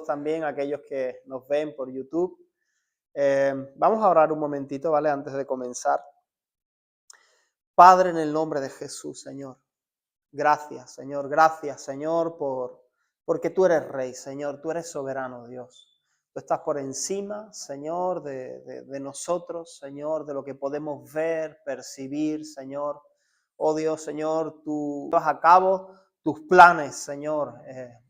también a aquellos que nos ven por YouTube. Vamos a orar un momentito, ¿vale? Antes de comenzar. Padre, en el nombre de Jesús, Señor. Gracias, Señor, porque tú eres Rey, Señor, tú eres soberano, Dios. Tú estás por encima, Señor, de nosotros, Señor, de lo que podemos ver, percibir, Señor. Oh Dios, Señor, tú llevas a cabo tus planes, Señor,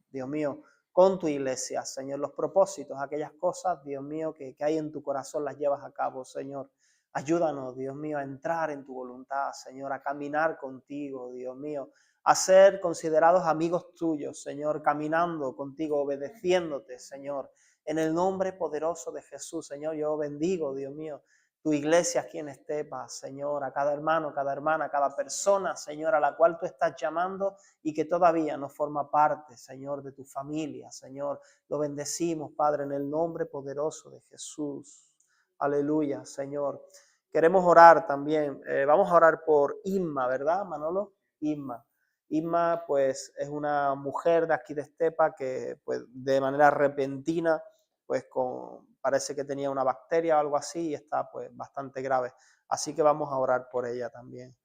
Dios mío, con tu iglesia, Señor. Los propósitos, aquellas cosas, Dios mío, que hay en tu corazón, las llevas a cabo, Señor. Ayúdanos, Dios mío, a entrar en tu voluntad, Señor, a caminar contigo, Dios mío, a ser considerados amigos tuyos, Señor, caminando contigo, obedeciéndote, Señor. En el nombre poderoso de Jesús, Señor, yo bendigo, Dios mío, tu iglesia aquí en Estepa, Señor, a cada hermano, cada hermana, cada persona, Señor, a la cual tú estás llamando y que todavía no forma parte, Señor, de tu familia, Señor. Lo bendecimos, Padre, en el nombre poderoso de Jesús. Aleluya, Señor. Queremos orar también. Vamos a orar por Inma, ¿verdad, Manolo? Inma. Inma, pues, es una mujer de aquí de Estepa que, pues, de manera repentina, pues, parece que tenía una bacteria o algo así y está, pues, bastante grave. Así que vamos a orar por ella también.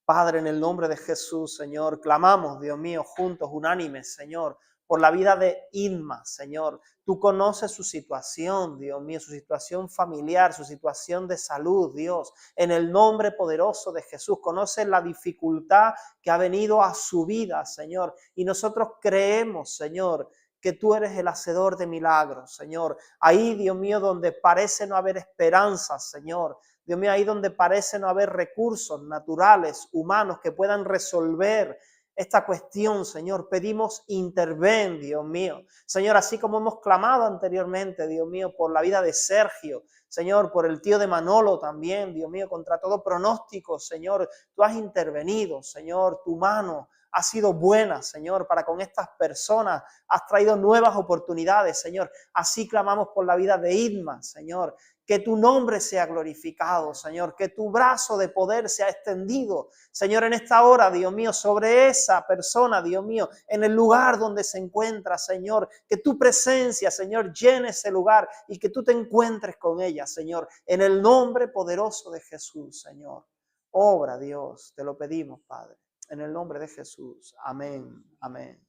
Padre, en el nombre de Jesús, Señor, clamamos, Dios mío, juntos, unánimes, Señor, por la vida de Inma, Señor. Tú conoces su situación, Dios mío, su situación familiar, su situación de salud, Dios. En el nombre poderoso de Jesús, conoces la dificultad que ha venido a su vida, Señor. Y nosotros creemos, Señor, que tú eres el hacedor de milagros, Señor. Ahí, Dios mío, donde parece no haber esperanza, Señor. Dios mío, ahí donde parece no haber recursos naturales, humanos, que puedan resolver esta cuestión, Señor, pedimos interven, Dios mío. Señor, así como hemos clamado anteriormente, Dios mío, por la vida de Sergio, Señor, por el tío de Manolo también, Dios mío, contra todo pronóstico, Señor, tú has intervenido, Señor, tu mano ha sido buena, Señor, para con estas personas, has traído nuevas oportunidades, Señor. Así clamamos por la vida de Inma, Señor. Que tu nombre sea glorificado, Señor, que tu brazo de poder sea extendido, Señor, en esta hora, Dios mío, sobre esa persona, Dios mío, en el lugar donde se encuentra, Señor, que tu presencia, Señor, llene ese lugar y que tú te encuentres con ella, Señor, en el nombre poderoso de Jesús, Señor. Obra, Dios, te lo pedimos, Padre, en el nombre de Jesús. Amén, amén.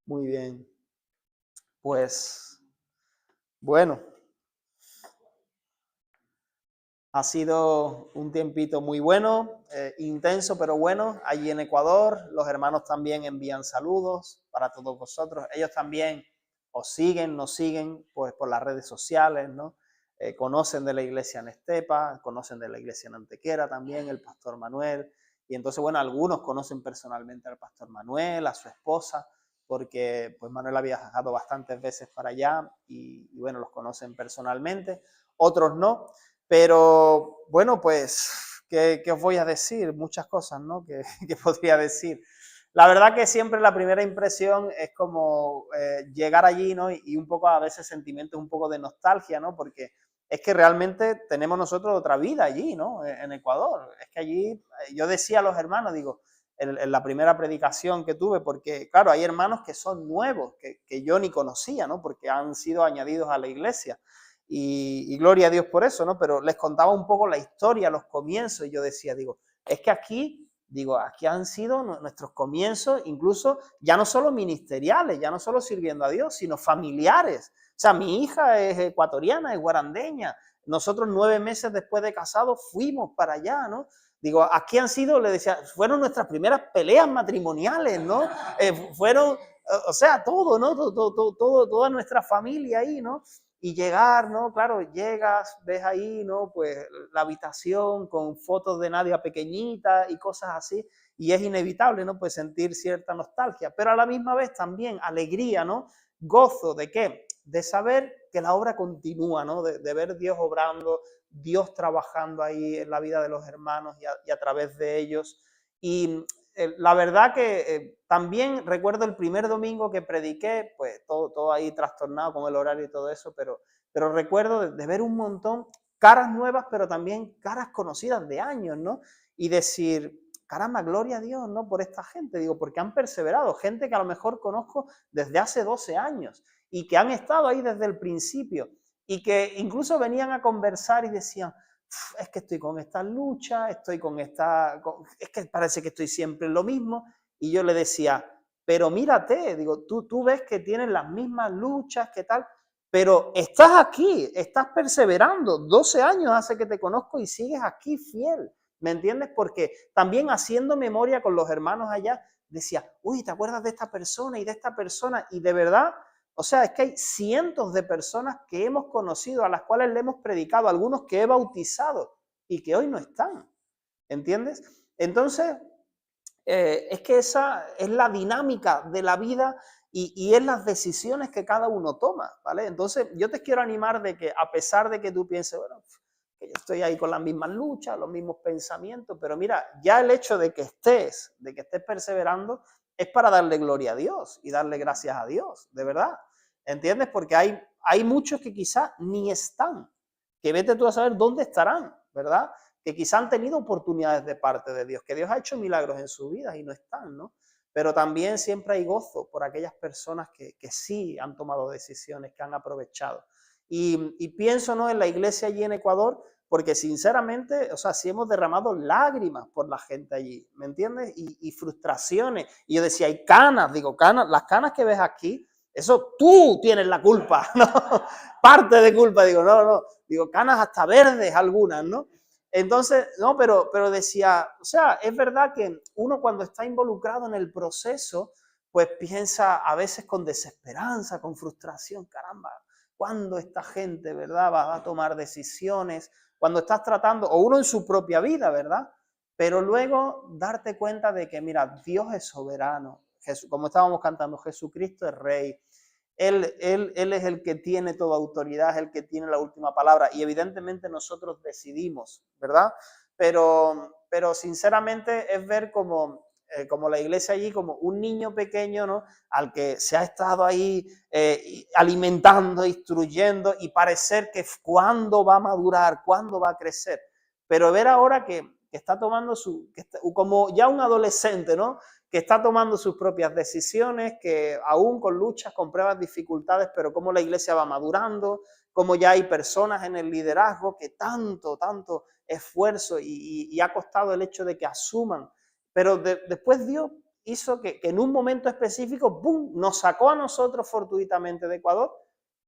Muy bien. Pues, bueno. Ha sido un tiempito muy bueno, intenso pero bueno, allí en Ecuador. Los hermanos también envían saludos para todos vosotros. Ellos también os siguen, nos siguen pues, por las redes sociales, ¿no? Conocen de la iglesia en Estepa, conocen de la iglesia en Antequera también, el pastor Manuel. Y entonces, bueno, algunos conocen personalmente al pastor Manuel, a su esposa, porque pues Manuel había viajado bastantes veces para allá y bueno, los conocen personalmente. Otros no. Pero bueno, pues, ¿qué os voy a decir? Muchas cosas, ¿no? Que podría decir. La verdad que siempre la primera impresión es como llegar allí, ¿no? Y un poco a veces sentimientos un poco de nostalgia, ¿no? Porque es que realmente tenemos nosotros otra vida allí, ¿no? En Ecuador. Es que allí, yo decía a los hermanos, digo, en la primera predicación que tuve, porque claro, hay hermanos que son nuevos, que yo ni conocía, ¿no? Porque han sido añadidos a la iglesia. Y gloria a Dios por eso, ¿no? Pero les contaba un poco la historia, los comienzos, y yo decía, digo, es que aquí han sido nuestros comienzos, incluso ya no solo ministeriales, ya no solo sirviendo a Dios, sino familiares. O sea, mi hija es ecuatoriana, es guarandeña. Nosotros 9 meses después de casados fuimos para allá, ¿no? Digo, aquí han sido, le decía, fueron nuestras primeras peleas matrimoniales, ¿no? Fueron, o sea, todo, ¿no? Toda nuestra familia ahí, ¿no? Y llegar, ¿no? Claro, llegas, ves ahí, ¿no? Pues la habitación con fotos de Nadia pequeñita y cosas así, y es inevitable, ¿no? Pues sentir cierta nostalgia, pero a la misma vez también alegría, ¿no? Gozo de ¿qué? De saber que la obra continúa, ¿no? De ver Dios obrando, Dios trabajando ahí en la vida de los hermanos y a través de ellos. Y la verdad que también recuerdo el primer domingo que prediqué, pues todo ahí trastornado con el horario y todo eso, pero recuerdo de ver un montón, caras nuevas, pero también caras conocidas de años, ¿no? Y decir, caramba, gloria a Dios, ¿no? Por esta gente, digo, porque han perseverado, gente que a lo mejor conozco desde hace 12 años. y que han estado ahí desde el principio y que incluso venían a conversar y decían, es que estoy con esta lucha, estoy con esta, es que parece que estoy siempre en lo mismo. Y yo le decía, pero mírate, digo, tú ves que tienes las mismas luchas, ¿qué tal? Pero estás aquí, estás perseverando, 12 años hace que te conozco y sigues aquí fiel, ¿me entiendes? Porque también haciendo memoria con los hermanos allá, decía, uy, ¿te acuerdas de esta persona y de esta persona? Y de verdad, o sea, es que hay cientos de personas que hemos conocido, a las cuales le hemos predicado, algunos que he bautizado y que hoy no están, ¿entiendes? Entonces, es que esa es la dinámica de la vida y es las decisiones que cada uno toma, ¿vale? Entonces, yo te quiero animar de que a pesar de que tú pienses, bueno, que yo estoy ahí con las mismas luchas, los mismos pensamientos, pero mira, ya el hecho de que estés perseverando, es para darle gloria a Dios y darle gracias a Dios, de verdad, ¿entiendes? Porque hay muchos que quizás ni están, que vete tú a saber dónde estarán, ¿verdad? Que quizá han tenido oportunidades de parte de Dios, que Dios ha hecho milagros en su vida y no están, ¿no? Pero también siempre hay gozo por aquellas personas que sí han tomado decisiones, que han aprovechado. Y pienso, ¿no?, en la iglesia allí en Ecuador, porque sinceramente, o sea, sí hemos derramado lágrimas por la gente allí, ¿me entiendes? Y frustraciones. Y yo decía, hay canas, digo, canas, las canas que ves aquí, eso tú tienes la culpa, ¿no? Parte de culpa, digo, no, digo, canas hasta verdes algunas, ¿no? Entonces, no, pero decía, o sea, es verdad que uno cuando está involucrado en el proceso, pues piensa a veces con desesperanza, con frustración, caramba, ¿cuándo esta gente, verdad, va a tomar decisiones? Cuando estás tratando, o uno en su propia vida, ¿verdad? Pero luego darte cuenta de que, mira, Dios es soberano, como estábamos cantando, Jesucristo es Rey, él es el que tiene toda autoridad, es el que tiene la última palabra y evidentemente nosotros decidimos, ¿verdad? Pero sinceramente es ver como la iglesia allí, como un niño pequeño, ¿no?, al que se ha estado ahí alimentando, instruyendo y parecer que cuándo va a madurar, cuándo va a crecer. Pero ver ahora que está tomando como ya un adolescente, ¿no?, que está tomando sus propias decisiones, que aún con luchas, con pruebas, dificultades, pero cómo la iglesia va madurando, cómo ya hay personas en el liderazgo que tanto esfuerzo y ha costado el hecho de que asuman. Pero después Dios hizo que en un momento específico, ¡bum!, nos sacó a nosotros fortuitamente de Ecuador.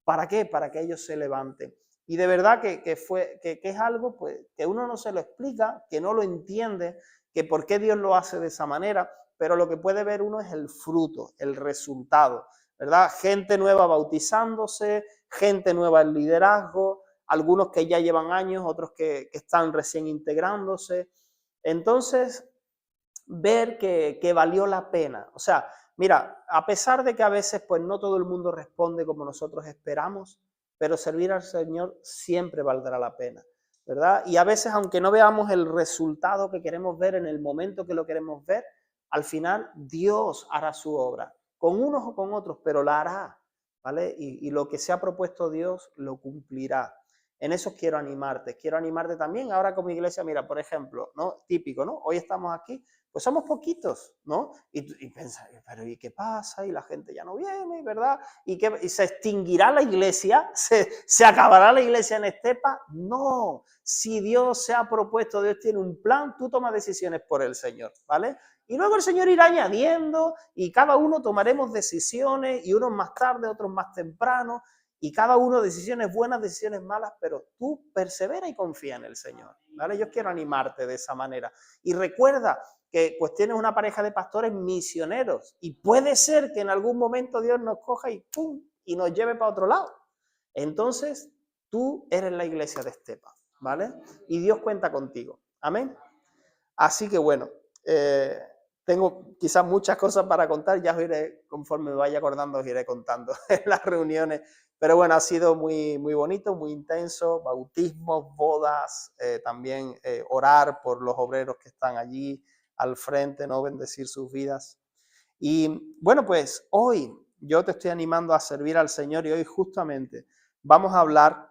¿Para qué? Para que ellos se levanten. Y de verdad que es algo pues, que uno no se lo explica, que no lo entiende, que por qué Dios lo hace de esa manera, pero lo que puede ver uno es el fruto, el resultado, ¿verdad? Gente nueva bautizándose, gente nueva en liderazgo, algunos que ya llevan años, otros que están recién integrándose. Entonces, ver que valió la pena. O sea, mira, a pesar de que a veces pues no todo el mundo responde como nosotros esperamos, pero servir al Señor siempre valdrá la pena, ¿verdad? Y a veces, aunque no veamos el resultado que queremos ver en el momento que lo queremos ver, al final Dios hará su obra, con unos o con otros, pero la hará, ¿vale? Y lo que se ha propuesto Dios lo cumplirá. En eso quiero animarte también ahora como iglesia, mira, por ejemplo, ¿no? Típico, ¿no? Hoy estamos aquí, pues somos poquitos, ¿no? Y piensas, pero ¿y qué pasa? Y la gente ya no viene, ¿verdad? ¿Y se extinguirá la iglesia? ¿Se acabará la iglesia en Estepa? No, si Dios se ha propuesto, Dios tiene un plan, tú tomas decisiones por el Señor, ¿vale? Y luego el Señor irá añadiendo y cada uno tomaremos decisiones y unos más tarde, otros más temprano y cada uno decisiones buenas, decisiones malas, pero tú persevera y confía en el Señor, ¿vale? Yo quiero animarte de esa manera. Y recuerda que pues tienes una pareja de pastores misioneros y puede ser que en algún momento Dios nos coja y ¡pum!, y nos lleve para otro lado. Entonces, tú eres la iglesia de Estepa, ¿vale? Y Dios cuenta contigo. Amén. Así que bueno, tengo quizás muchas cosas para contar, ya os iré, conforme me vaya acordando, os iré contando en las reuniones. Pero bueno, ha sido muy bonito, muy intenso, bautismos, bodas, también orar por los obreros que están allí al frente, ¿no? Bendecir sus vidas. Y bueno, pues hoy yo te estoy animando a servir al Señor y hoy justamente vamos a hablar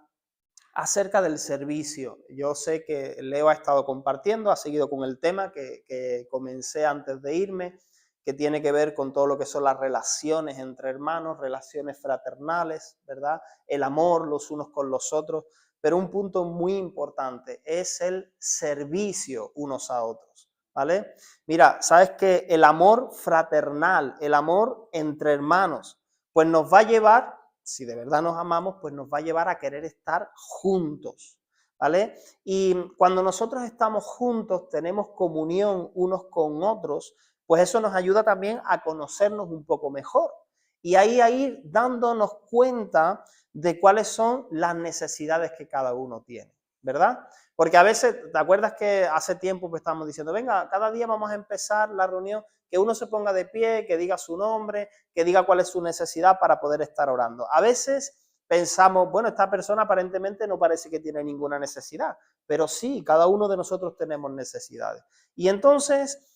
acerca del servicio. Yo sé que Leo ha estado compartiendo, ha seguido con el tema que comencé antes de irme que tiene que ver con todo lo que son las relaciones entre hermanos, relaciones fraternales, ¿verdad? El amor los unos con los otros, pero un punto muy importante es el servicio unos a otros, ¿vale? Mira, sabes que el amor fraternal, el amor entre hermanos, pues nos va a llevar, si de verdad nos amamos, pues nos va a llevar a querer estar juntos, ¿vale? Y cuando nosotros estamos juntos, tenemos comunión unos con otros, pues eso nos ayuda también a conocernos un poco mejor. Y ahí a ir dándonos cuenta de cuáles son las necesidades que cada uno tiene, ¿verdad? Porque a veces, ¿te acuerdas que hace tiempo pues estábamos diciendo, venga, cada día vamos a empezar la reunión, que uno se ponga de pie, que diga su nombre, que diga cuál es su necesidad para poder estar orando? A veces pensamos, bueno, esta persona aparentemente no parece que tiene ninguna necesidad, pero sí, cada uno de nosotros tenemos necesidades. Y entonces,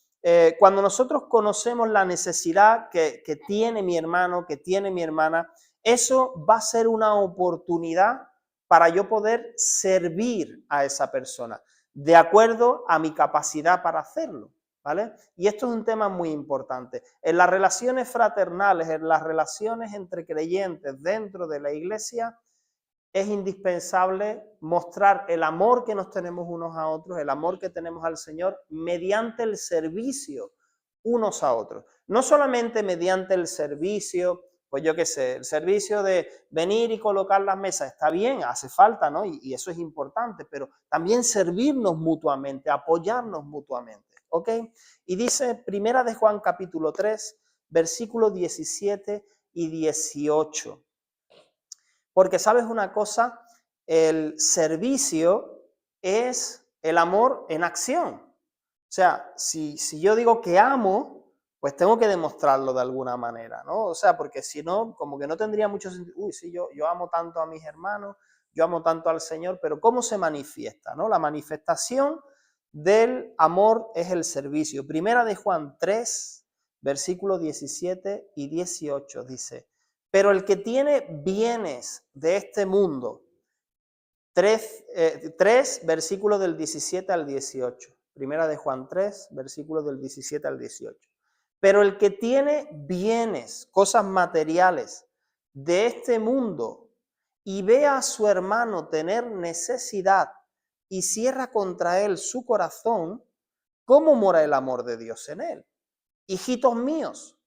cuando nosotros conocemos la necesidad que tiene mi hermano, que tiene mi hermana, eso va a ser una oportunidad para yo poder servir a esa persona, de acuerdo a mi capacidad para hacerlo, ¿vale? Y esto es un tema muy importante. En las relaciones fraternales, en las relaciones entre creyentes dentro de la iglesia, es indispensable mostrar el amor que nos tenemos unos a otros, el amor que tenemos al Señor, mediante el servicio unos a otros. No solamente mediante el servicio, pues yo qué sé, el servicio de venir y colocar las mesas, está bien, hace falta, ¿no? Y eso es importante, pero también servirnos mutuamente, apoyarnos mutuamente, ¿ok? Y dice Primera de Juan capítulo 3, versículos 17 y 18. Porque sabes una cosa, el servicio es el amor en acción. O sea, si yo digo que amo, pues tengo que demostrarlo de alguna manera, ¿no? O sea, porque si no, como que no tendría mucho sentido. Uy, sí, yo amo tanto a mis hermanos, yo amo tanto al Señor, pero ¿cómo se manifiesta, no? La manifestación del amor es el servicio. Primera de Juan 3, versículos 17 y 18 dice, pero el que tiene bienes de este mundo, 3 versículos del 17 al 18. Primera de Juan 3, versículos del 17 al 18. Pero el que tiene bienes, cosas materiales de este mundo y ve a su hermano tener necesidad y cierra contra él su corazón, ¿cómo mora el amor de Dios en él? Hijitos míos,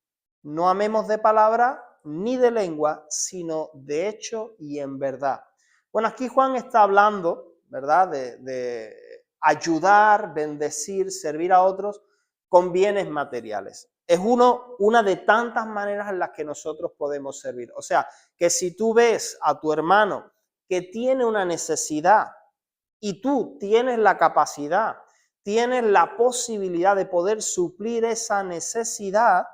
no amemos de palabra ni de lengua, sino de hecho y en verdad. Bueno, aquí Juan está hablando, ¿verdad?, de ayudar, bendecir, servir a otros con bienes materiales. Es una de tantas maneras en las que nosotros podemos servir. O sea, que si tú ves a tu hermano que tiene una necesidad y tú tienes la capacidad, tienes la posibilidad de poder suplir esa necesidad,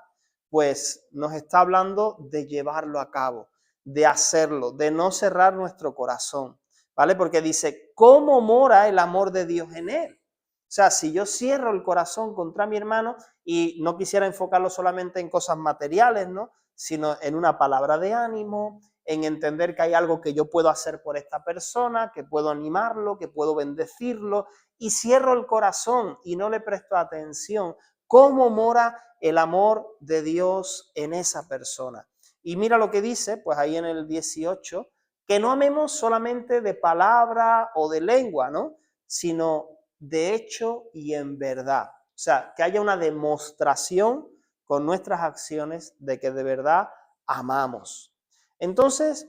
pues nos está hablando de llevarlo a cabo, de hacerlo, de no cerrar nuestro corazón, ¿vale? Porque dice, ¿cómo mora el amor de Dios en él? O sea, si yo cierro el corazón contra mi hermano y no quisiera enfocarlo solamente en cosas materiales, ¿no?, sino en una palabra de ánimo, en entender que hay algo que yo puedo hacer por esta persona, que puedo animarlo, que puedo bendecirlo, y cierro el corazón y no le presto atención, ¿cómo mora el amor de Dios en esa persona? Y mira lo que dice, pues ahí en el 18, que no amemos solamente de palabra o de lengua, ¿no?, sino de hecho y en verdad. O sea, que haya una demostración con nuestras acciones de que de verdad amamos. Entonces,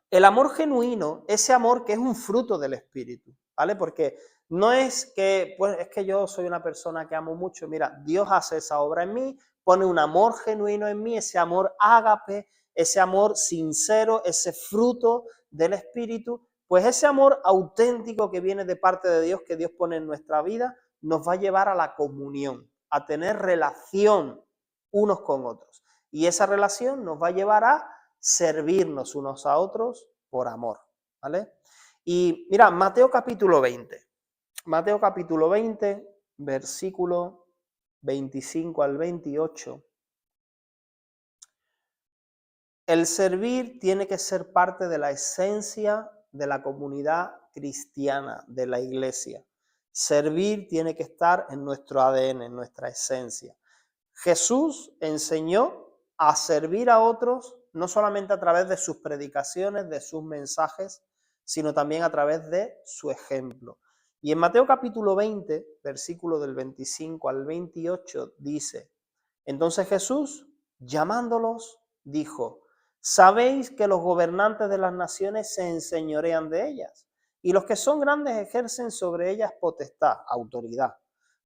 el amor genuino, ese amor que es un fruto del Espíritu, ¿vale? Porque no es que, pues es que yo soy una persona que amo mucho. Mira, Dios hace esa obra en mí, pone un amor genuino en mí, ese amor ágape, ese amor sincero, ese fruto del Espíritu. Pues ese amor auténtico que viene de parte de Dios, que Dios pone en nuestra vida, nos va a llevar a la comunión, a tener relación unos con otros. Y esa relación nos va a llevar a servirnos unos a otros por amor, ¿vale? Y mira, Mateo capítulo 20, versículo 25 al 28. El servir tiene que ser parte de la esencia de la comunidad cristiana, de la iglesia. Servir tiene que estar en nuestro ADN, en nuestra esencia. Jesús enseñó a servir a otros, no solamente a través de sus predicaciones, de sus mensajes, sino también a través de su ejemplo. Y en Mateo capítulo 20, versículo del 25 al 28, dice: entonces Jesús, llamándolos, dijo: sabéis que los gobernantes de las naciones se enseñorean de ellas, y los que son grandes ejercen sobre ellas potestad, autoridad.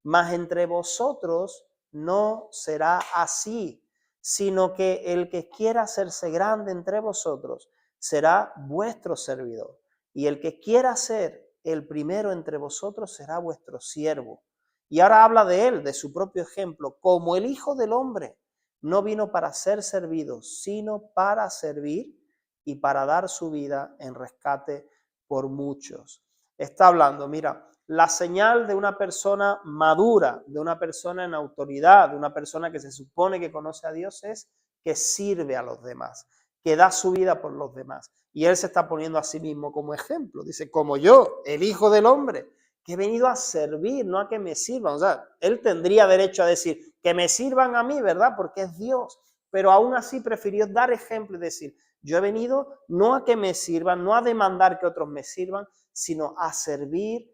Mas entre vosotros no será así, sino que el que quiera hacerse grande entre vosotros será vuestro servidor, y el que quiera ser el primero entre vosotros será vuestro siervo. Y ahora habla de él, de su propio ejemplo, como el Hijo del Hombre no vino para ser servido, sino para servir y para dar su vida en rescate por muchos. Está hablando, mira, la señal de una persona madura, de una persona en autoridad, de una persona que se supone que conoce a Dios es que sirve a los demás, que da su vida por los demás. Y él se está poniendo a sí mismo como ejemplo. Dice, como yo, el Hijo del Hombre, que he venido a servir, no a que me sirvan. O sea, él tendría derecho a decir, que me sirvan a mí, ¿verdad? Porque es Dios. Pero aún así prefirió dar ejemplo y decir, yo he venido no a que me sirvan, no a demandar que otros me sirvan, sino a servir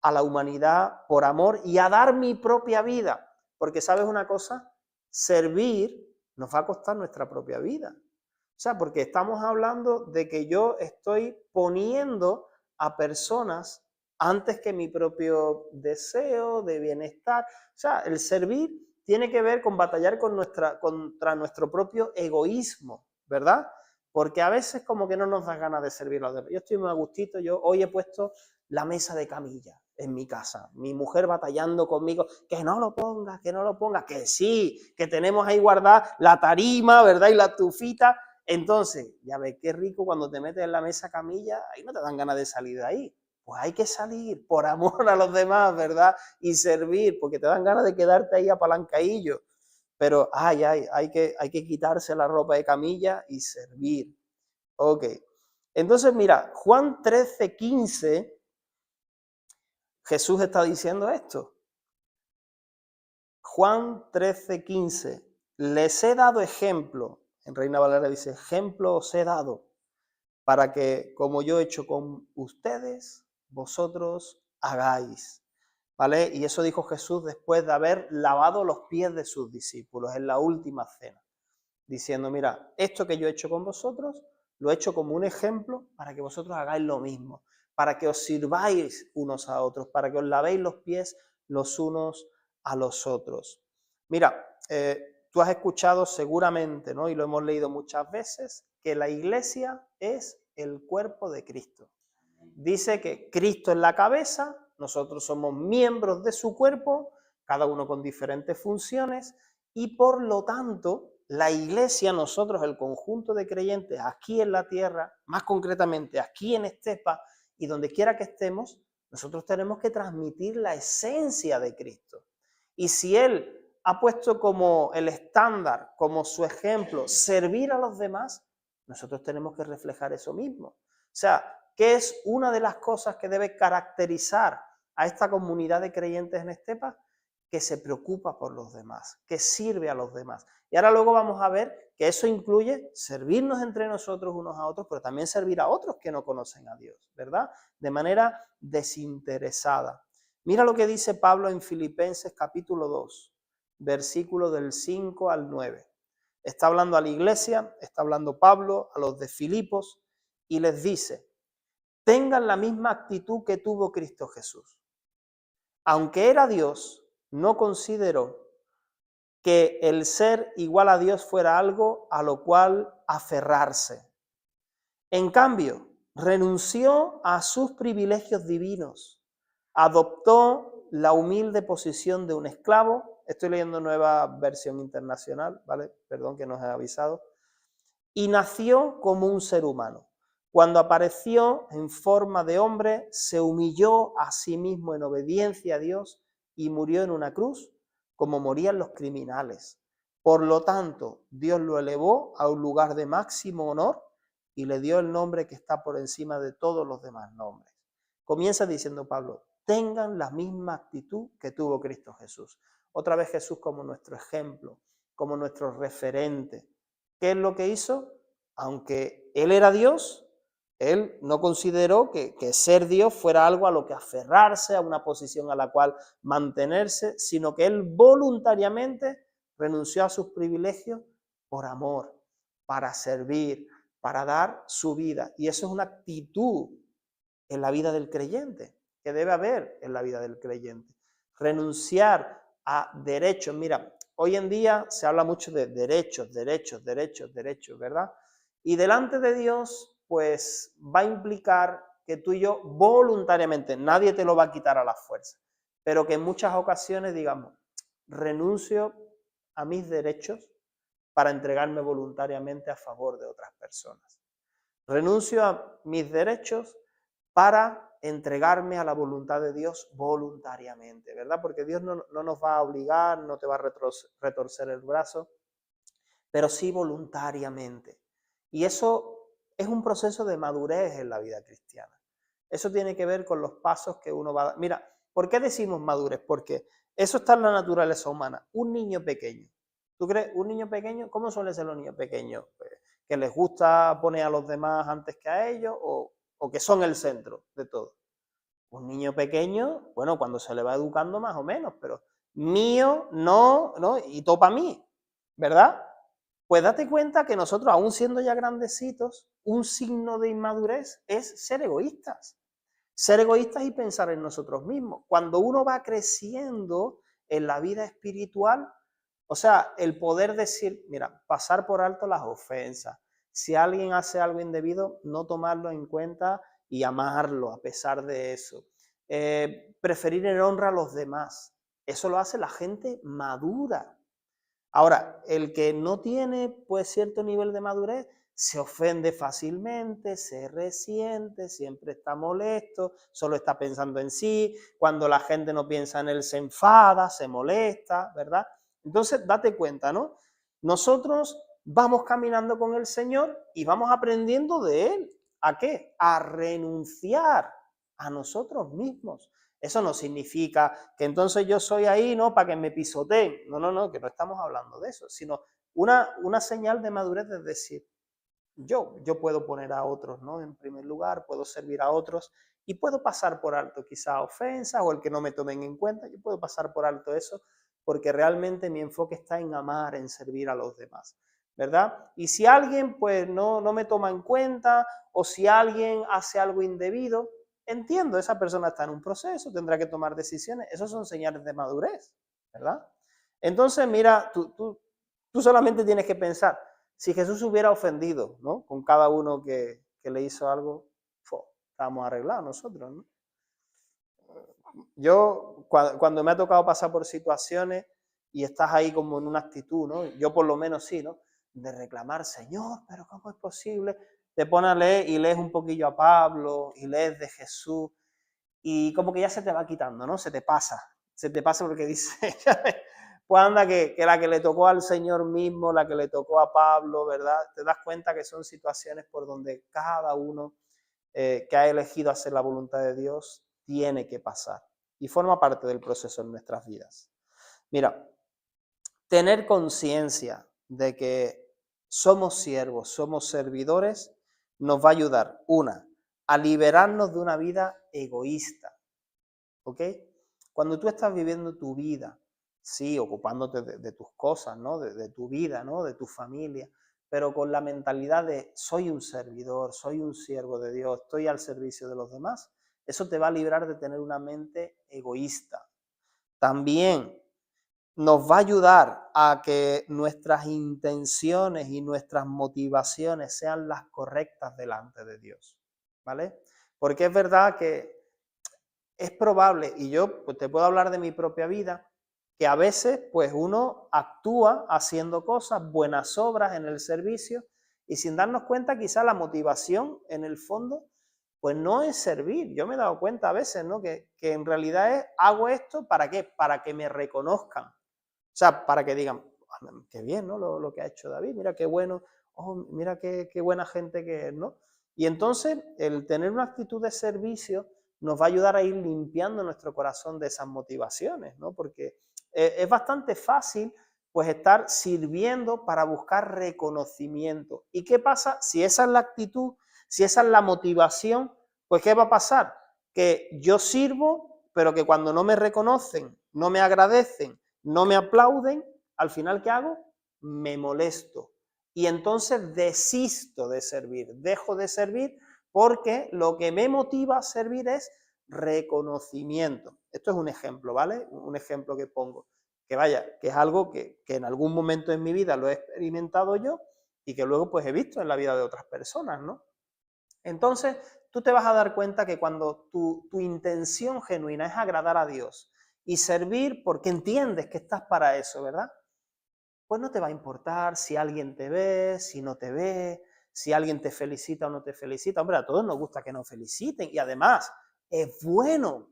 a la humanidad por amor y a dar mi propia vida. Porque, ¿sabes una cosa? Servir nos va a costar nuestra propia vida. O sea, porque estamos hablando de que yo estoy poniendo a personas antes que mi propio deseo de bienestar. O sea, el servir tiene que ver con batallar contra nuestro propio egoísmo, ¿verdad? Porque a veces como que no nos da ganas de servir a los demás. Yo estoy muy a gustito, yo hoy he puesto la mesa de camilla en mi casa, mi mujer batallando conmigo, que no lo pongas, que sí, que tenemos ahí guardada la tarima, ¿verdad? Y la tufita. Entonces, ya ves qué rico cuando te metes en la mesa camilla, ahí no te dan ganas de salir de ahí. Pues hay que salir por amor a los demás, ¿verdad? Y servir, porque te dan ganas de quedarte ahí apalancadillo. Pero hay que quitarse la ropa de camilla y servir. Ok. Entonces, mira, Juan 13:15, Jesús está diciendo esto. Juan 13:15, les he dado ejemplo. En Reina Valera dice, ejemplo os he dado, para que, como yo he hecho con ustedes, vosotros hagáis. ¿Vale? Y eso dijo Jesús después de haber lavado los pies de sus discípulos en la última cena, diciendo, mira, esto que yo he hecho con vosotros, lo he hecho como un ejemplo para que vosotros hagáis lo mismo, para que os sirváis unos a otros, para que os lavéis los pies los unos a los otros. Mira, tú has escuchado seguramente, ¿no? Y lo hemos leído muchas veces, que la iglesia es el cuerpo de Cristo. Dice que Cristo es la cabeza, nosotros somos miembros de su cuerpo, cada uno con diferentes funciones, y por lo tanto, la iglesia, nosotros, el conjunto de creyentes aquí en la tierra, más concretamente aquí en Estepa y donde quiera que estemos, nosotros tenemos que transmitir la esencia de Cristo. Y si Él ha puesto como el estándar, como su ejemplo, servir a los demás, nosotros tenemos que reflejar eso mismo. O sea, ¿qué es una de las cosas que debe caracterizar a esta comunidad de creyentes en Estepa? Que se preocupa por los demás, que sirve a los demás. Y ahora luego vamos a ver que eso incluye servirnos entre nosotros unos a otros, pero también servir a otros que no conocen a Dios, ¿verdad? De manera desinteresada. Mira lo que dice Pablo en Filipenses capítulo 2, versículo del 5 al 9. Está hablando a la iglesia, está hablando Pablo a los de Filipos y les dice, tengan la misma actitud que tuvo Cristo Jesús. Aunque era Dios, no consideró que el ser igual a Dios fuera algo a lo cual aferrarse. En cambio, renunció a sus privilegios divinos, adoptó la humilde posición de un esclavo, estoy leyendo Nueva Versión Internacional, ¿vale? Perdón que nos he avisado, y nació como un ser humano. Cuando apareció en forma de hombre, se humilló a sí mismo en obediencia a Dios y murió en una cruz, como morían los criminales. Por lo tanto, Dios lo elevó a un lugar de máximo honor y le dio el nombre que está por encima de todos los demás nombres. Comienza diciendo Pablo, tengan la misma actitud que tuvo Cristo Jesús. Otra vez Jesús como nuestro ejemplo, como nuestro referente. ¿Qué es lo que hizo? Aunque Él era Dios, Él no consideró que ser Dios fuera algo a lo que aferrarse, a una posición a la cual mantenerse, sino que Él voluntariamente renunció a sus privilegios por amor, para servir, para dar su vida. Y eso es una actitud en la vida del creyente, que debe haber en la vida del creyente. Renunciar a derechos. Mira, hoy en día se habla mucho de derechos, ¿verdad? Y delante de Dios, pues va a implicar que tú y yo voluntariamente, nadie te lo va a quitar a la fuerza, pero que en muchas ocasiones digamos, renuncio a mis derechos para entregarme voluntariamente a favor de otras personas. Renuncio a mis derechos para entregarme a la voluntad de Dios voluntariamente, ¿verdad? Porque Dios no nos va a obligar, no te va a retorcer el brazo, pero sí voluntariamente. Y eso es un proceso de madurez en la vida cristiana. Eso tiene que ver con los pasos que uno va a dar. Mira, ¿por qué decimos madurez? Porque eso está en la naturaleza humana. Un niño pequeño. ¿Tú crees? Un niño pequeño, ¿cómo suelen ser los niños pequeños? Pues, ¿que les gusta poner a los demás antes que a ellos o que son el centro de todo? Un niño pequeño, bueno, cuando se le va educando más o menos, pero mío, no, y todo para mí, ¿verdad? Pues date cuenta que nosotros, aún siendo ya grandecitos, un signo de inmadurez es ser egoístas. Ser egoístas y pensar en nosotros mismos. Cuando uno va creciendo en la vida espiritual, o sea, el poder decir, mira, pasar por alto las ofensas. Si alguien hace algo indebido, no tomarlo en cuenta y amarlo a pesar de eso. Preferir en honra a los demás. Eso lo hace la gente madura. Ahora, el que no tiene pues cierto nivel de madurez se ofende fácilmente, se resiente, siempre está molesto, solo está pensando en sí, cuando la gente no piensa en él se enfada, se molesta, ¿verdad? Entonces, date cuenta, ¿no? Nosotros vamos caminando con el Señor y vamos aprendiendo de Él. ¿A qué? A renunciar a nosotros mismos. Eso no significa que entonces yo soy ahí, ¿no? Para que me pisoteen. No, que no estamos hablando de eso, sino una señal de madurez es decir, yo puedo poner a otros, ¿no? En primer lugar, puedo servir a otros y puedo pasar por alto quizá ofensas o el que no me tomen en cuenta, yo puedo pasar por alto eso porque realmente mi enfoque está en amar, en servir a los demás, ¿verdad? Y si alguien pues no me toma en cuenta o si alguien hace algo indebido, entiendo, esa persona está en un proceso, tendrá que tomar decisiones, esos son señales de madurez, ¿verdad? Entonces, mira, tú solamente tienes que pensar, si Jesús se hubiera ofendido, ¿no? Con cada uno que le hizo algo, estábamos arreglados nosotros, ¿no? Yo, cuando me ha tocado pasar por situaciones y estás ahí como en una actitud, ¿no? Yo por lo menos sí, ¿no? De reclamar, Señor, pero ¿cómo es posible? Te pones a leer y lees un poquillo a Pablo y lees de Jesús y como que ya se te va quitando, ¿no? Se te pasa porque dice, pues anda que la que le tocó al Señor mismo, la que le tocó a Pablo, ¿verdad? Te das cuenta que son situaciones por donde cada uno que ha elegido hacer la voluntad de Dios tiene que pasar y forma parte del proceso en nuestras vidas. Mira, tener conciencia de que somos siervos, somos servidores, nos va a ayudar, a liberarnos de una vida egoísta, ¿ok? Cuando tú estás viviendo tu vida, sí, ocupándote de tus cosas, ¿no? De tu vida, ¿no? De tu familia, pero con la mentalidad de soy un servidor, soy un siervo de Dios, estoy al servicio de los demás, eso te va a librar de tener una mente egoísta. También nos va a ayudar a que nuestras intenciones y nuestras motivaciones sean las correctas delante de Dios, ¿vale? Porque es verdad que es probable, y yo pues, te puedo hablar de mi propia vida, que a veces pues uno actúa haciendo cosas, buenas obras en el servicio, y sin darnos cuenta quizá la motivación en el fondo pues no es servir. Yo me he dado cuenta a veces, ¿no? Que en realidad es, hago esto, ¿para qué? Para que me reconozcan. O sea, para que digan, qué bien, ¿no? Lo que ha hecho David, mira qué bueno, oh, mira qué buena gente que es, ¿no? Y entonces el tener una actitud de servicio nos va a ayudar a ir limpiando nuestro corazón de esas motivaciones, ¿no? Porque Es bastante fácil pues estar sirviendo para buscar reconocimiento. ¿Y qué pasa si esa es la actitud, si esa es la motivación? Pues ¿qué va a pasar? Que yo sirvo, pero que cuando no me reconocen, no me agradecen, no me aplauden, al final ¿qué hago? Me molesto. Y entonces desisto de servir, dejo de servir porque lo que me motiva a servir es reconocimiento. Esto es un ejemplo, ¿vale? Un ejemplo que pongo. Que vaya, que es algo que en algún momento en mi vida lo he experimentado yo y que luego pues he visto en la vida de otras personas, ¿no? Entonces, tú te vas a dar cuenta que cuando tu intención genuina es agradar a Dios y servir porque entiendes que estás para eso, ¿verdad? Pues no te va a importar si alguien te ve, si no te ve, si alguien te felicita o no te felicita. Hombre, a todos nos gusta que nos feliciten y además es bueno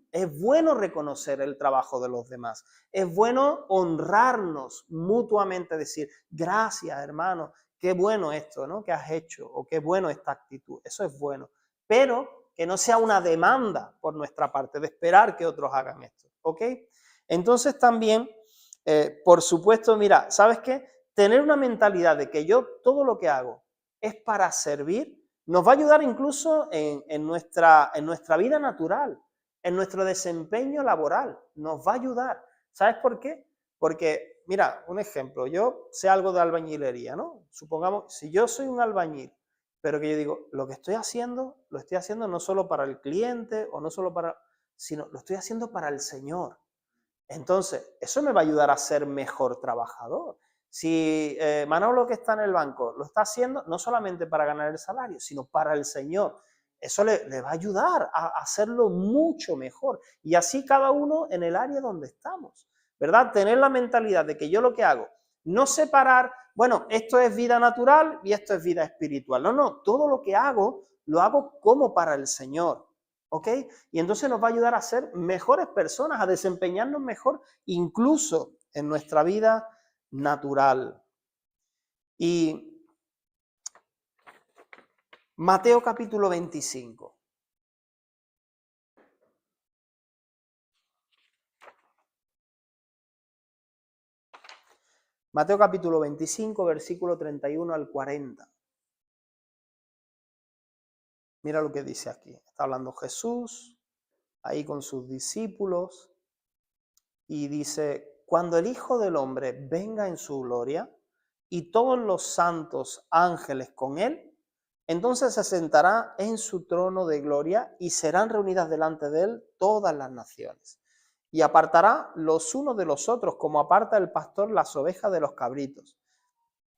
reconocer el trabajo de los demás, es bueno honrarnos mutuamente, decir, gracias hermano, qué bueno esto, ¿no? Que has hecho, o qué bueno esta actitud, eso es bueno, pero que no sea una demanda por nuestra parte de esperar que otros hagan esto, ¿ok? Entonces también por supuesto, mira, ¿sabes qué? Tener una mentalidad de que yo todo lo que hago es para servir, nos va a ayudar incluso en nuestra vida natural, en nuestro desempeño laboral, nos va a ayudar. ¿Sabes por qué? Porque, mira, un ejemplo, yo sé algo de albañilería, ¿no? Supongamos, si yo soy un albañil, pero que yo digo, lo que lo estoy haciendo no solo para el cliente o no solo para, sino lo estoy haciendo para el Señor. Entonces, eso me va a ayudar a ser mejor trabajador. Si Manolo que está en el banco lo está haciendo no solamente para ganar el salario, sino para el Señor, eso le va a ayudar a hacerlo mucho mejor. Y así cada uno en el área donde estamos, ¿verdad? Tener la mentalidad de que yo lo que hago, no separar, bueno, esto es vida natural y esto es vida espiritual. No, no, todo lo que hago, lo hago como para el Señor. ¿Ok? Y entonces nos va a ayudar a ser mejores personas, a desempeñarnos mejor, incluso en nuestra vida natural. Y Mateo capítulo 25. Mateo capítulo 25, versículo 31 al 40. Mira lo que dice aquí. Está hablando Jesús ahí con sus discípulos y dice, cuando el Hijo del Hombre venga en su gloria y todos los santos ángeles con él, entonces se sentará en su trono de gloria y serán reunidas delante de él todas las naciones. Y apartará los unos de los otros, como aparta el pastor las ovejas de los cabritos.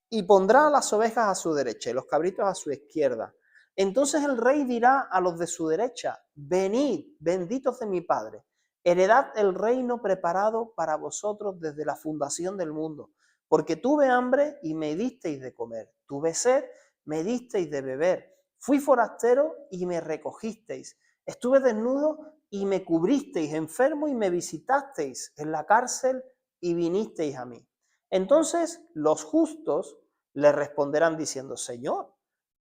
Y pondrá a las ovejas a su derecha y los cabritos a su izquierda. Entonces el rey dirá a los de su derecha, venid, benditos de mi Padre, heredad el reino preparado para vosotros desde la fundación del mundo. Porque tuve hambre y me disteis de comer, tuve sed, me disteis de beber, fui forastero y me recogisteis, estuve desnudo y me cubristeis, enfermo y me visitasteis, en la cárcel y vinisteis a mí. Entonces los justos le responderán diciendo, Señor,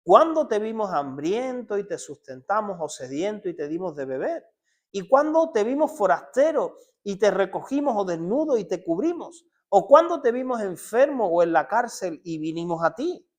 ¿cuándo te vimos hambriento y te sustentamos o sediento y te dimos de beber? ¿Y cuándo te vimos forastero y te recogimos o desnudo y te cubrimos? ¿O cuándo te vimos enfermo o en la cárcel y vinimos a ti?